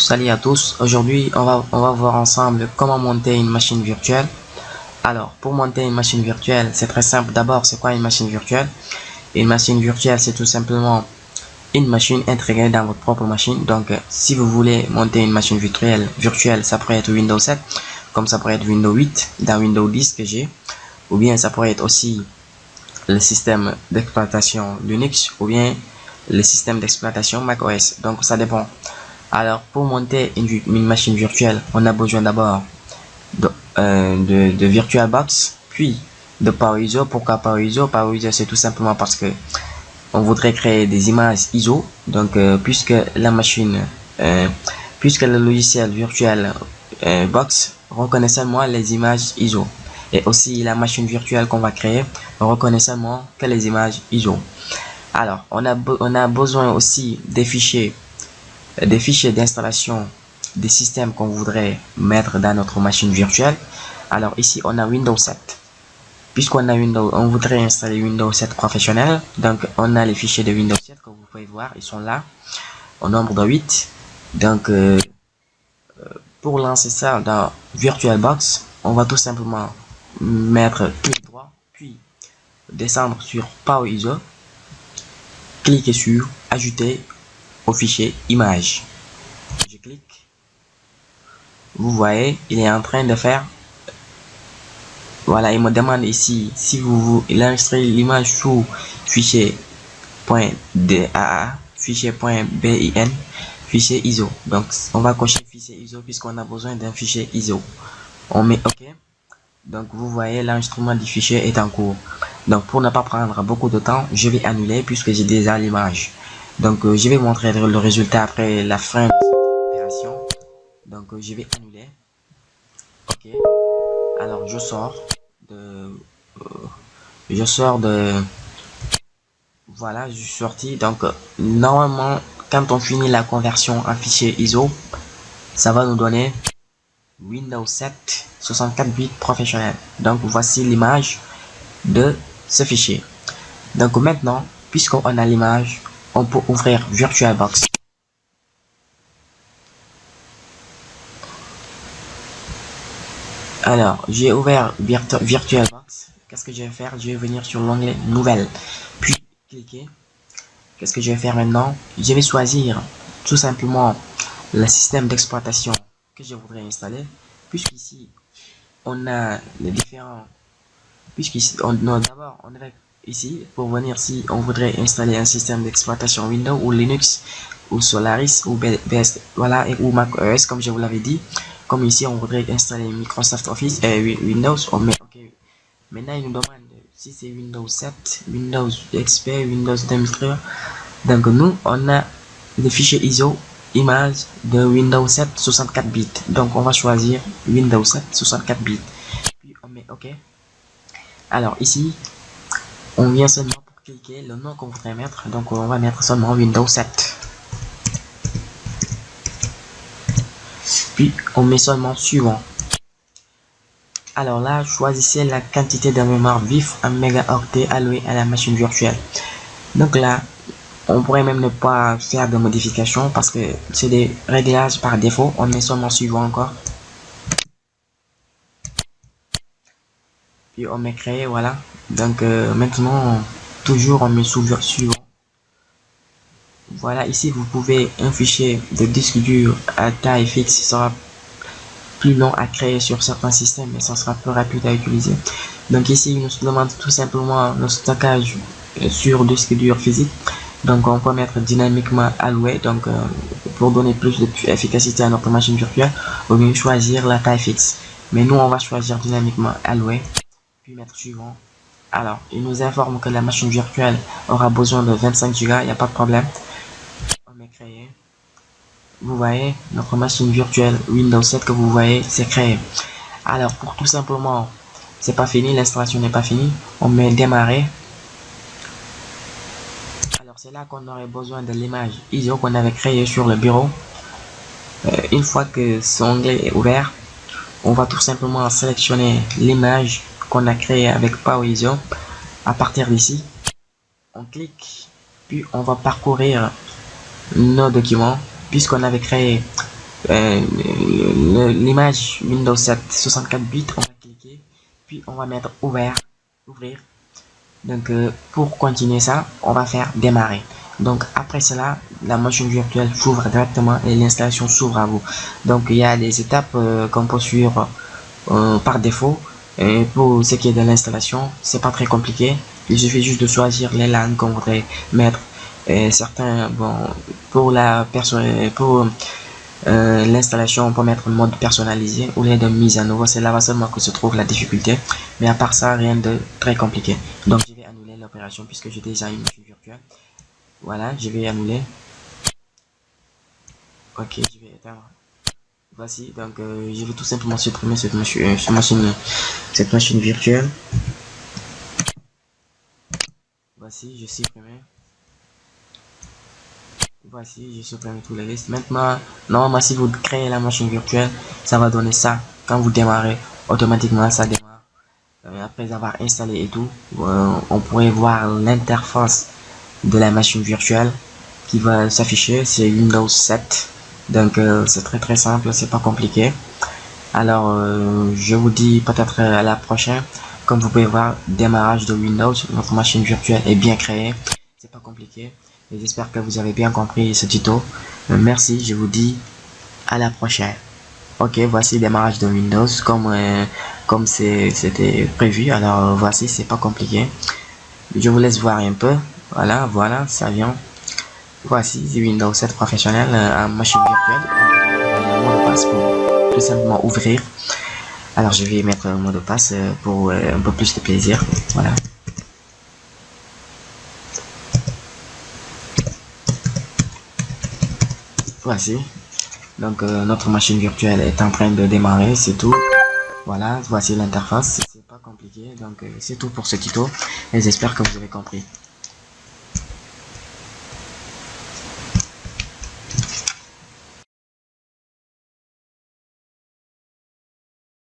Salut à tous, aujourd'hui on va voir ensemble comment monter une machine virtuelle. Alors pour monter une machine virtuelle c'est très simple. D'abord c'est quoi une machine virtuelle? Une machine virtuelle c'est tout simplement une machine intégrée dans votre propre machine. Donc si vous voulez monter une machine virtuelle ça pourrait être Windows 7, comme ça pourrait être Windows 8 dans Windows 10 que j'ai, ou bien ça pourrait être aussi le système d'exploitation Linux ou bien le système d'exploitation macOS. Donc ça dépend. Alors pour monter une machine virtuelle, on a besoin d'abord de VirtualBox, puis de PowerUser. Pourquoi PowerUser? PowerUser c'est tout simplement parce que on voudrait créer des images ISO. Donc puisque le logiciel VirtualBox reconnaît seulement les images ISO, et aussi la machine virtuelle qu'on va créer reconnaît seulement que les images ISO. Alors on a besoin aussi des fichiers d'installation des systèmes qu'on voudrait mettre dans notre machine virtuelle. Alors ici on a Windows 7. Puisqu'on a on voudrait installer Windows 7 professionnel, donc on a les fichiers de Windows 7 comme vous pouvez voir, ils sont là au nombre de 8. Donc pour lancer ça dans VirtualBox, on va tout simplement mettre clic droit, puis descendre sur PowerUser, cliquer sur ajouter au fichier image. Je clique, vous voyez il est en train de faire. Voilà, il me demande ici si il a inscrit l'image sous fichier .daa, fichier .bin, fichier ISO. Donc on va cocher fichier ISO puisqu'on a besoin d'un fichier ISO. On met OK. Donc vous voyez l'enregistrement du fichier est en cours. Donc pour ne pas prendre beaucoup de temps, je vais annuler puisque j'ai déjà l'image. Donc je vais montrer le résultat après la fin de cette opération. Donc je vais annuler. OK. Alors je sors de voilà, je suis sorti. Donc normalement quand on finit la conversion en fichier ISO, ça va nous donner Windows 7 64 bits professionnel. Donc voici l'image de ce fichier. Donc maintenant, puisqu'on a l'image, on peut ouvrir VirtualBox. Alors, j'ai ouvert VirtualBox. Qu'est-ce que je vais faire? Je vais venir sur l'onglet Nouvelle, puis cliquer. Qu'est-ce que je vais faire maintenant? Je vais choisir tout simplement le système d'exploitation que je voudrais installer. Puisqu'ici, on a les différents. Puisqu'ici, d'abord, on va ici pour venir si on voudrait installer un système d'exploitation Windows ou Linux ou Solaris ou BS, voilà, ou macOS comme je vous l'avais dit. Comme ici, on voudrait installer Microsoft Office et Windows, on met OK. Maintenant, il nous demande si c'est Windows 7, Windows XP, Windows 2003. Donc, nous, on a le fichier ISO image de Windows 7 64 bits. Donc, on va choisir Windows 7 64 bits. Puis, on met OK. Alors, ici, on vient seulement pour cliquer le nom qu'on voudrait mettre. Donc, on va mettre seulement Windows 7. Puis on met seulement suivant. Alors là, choisissez la quantité de mémoire vif en mégaoctets allouée à la machine virtuelle. Donc là, on pourrait même ne pas faire de modifications parce que c'est des réglages par défaut. On met seulement suivant encore. Puis on met créer, voilà. Donc maintenant, toujours on met suivant. Voilà, ici vous pouvez un fichier de disque dur à taille fixe sera plus long à créer sur certains systèmes, mais ça sera plus rapide à utiliser. Donc ici, il nous demande tout simplement le stockage sur disque dur physique. Donc on peut mettre dynamiquement alloué, donc pour donner plus d'efficacité à notre machine virtuelle, on va choisir la taille fixe. Mais nous, on va choisir dynamiquement alloué, puis mettre suivant. Alors, il nous informe que la machine virtuelle aura besoin de 25 Go, il n'y a pas de problème. On met créer. Vous voyez, notre machine virtuelle Windows 7 que vous voyez, c'est créé. Alors, pour tout simplement, c'est pas fini, l'installation n'est pas finie, on met démarrer. Alors, c'est là qu'on aurait besoin de l'image ISO qu'on avait créée sur le bureau. Une fois que cet onglet est ouvert, on va tout simplement sélectionner l'image qu'on a créée avec PowerISO. À partir d'ici, on clique, puis on va parcourir nos documents. Puisqu'on avait créé l'image Windows 7 64 bits, on va cliquer, puis on va mettre ouvrir. Donc pour continuer ça, on va faire démarrer. Donc après cela, la machine virtuelle s'ouvre directement et l'installation s'ouvre à vous. Donc il y a des étapes qu'on peut suivre par défaut. Et pour ce qui est de l'installation, c'est pas très compliqué. Il suffit juste de choisir les langues qu'on voudrait mettre. Et certains, bon, pour la personne, pour l'installation, on peut mettre le mode personnalisé ou les de mise à nouveau. C'est là seulement que se trouve la difficulté. Mais à part ça, rien de très compliqué. Donc je vais annuler l'opération puisque j'ai déjà une machine virtuelle. Voilà, je vais annuler. Ok, je vais éteindre. Voici, donc je vais tout simplement supprimer cette machine virtuelle. Voici, je supprime. Voici, je supprime tous les listes. Maintenant, normalement, si vous créez la machine virtuelle, ça va donner ça. Quand vous démarrez, automatiquement, ça démarre. Après avoir installé et tout, on pourrait voir l'interface de la machine virtuelle qui va s'afficher. C'est Windows 7. Donc, c'est très simple, c'est pas compliqué. Alors, je vous dis peut-être à la prochaine. Comme vous pouvez voir, démarrage de Windows, notre machine virtuelle est bien créée. C'est pas compliqué. Et j'espère que vous avez bien compris ce tuto. Merci, je vous dis à la prochaine. Ok, voici le démarrage de Windows comme c'était prévu. Alors, voici, c'est pas compliqué. Je vous laisse voir un peu. Voilà, ça vient. Voici Windows 7 professionnel en machine virtuelle. Mot de passe pour tout simplement ouvrir. Alors je vais mettre un mot de passe pour un peu plus de plaisir. Voilà. Voici. Donc notre machine virtuelle est en train de démarrer, c'est tout. Voilà, voici l'interface. C'est pas compliqué. Donc c'est tout pour ce tuto et j'espère que vous avez compris.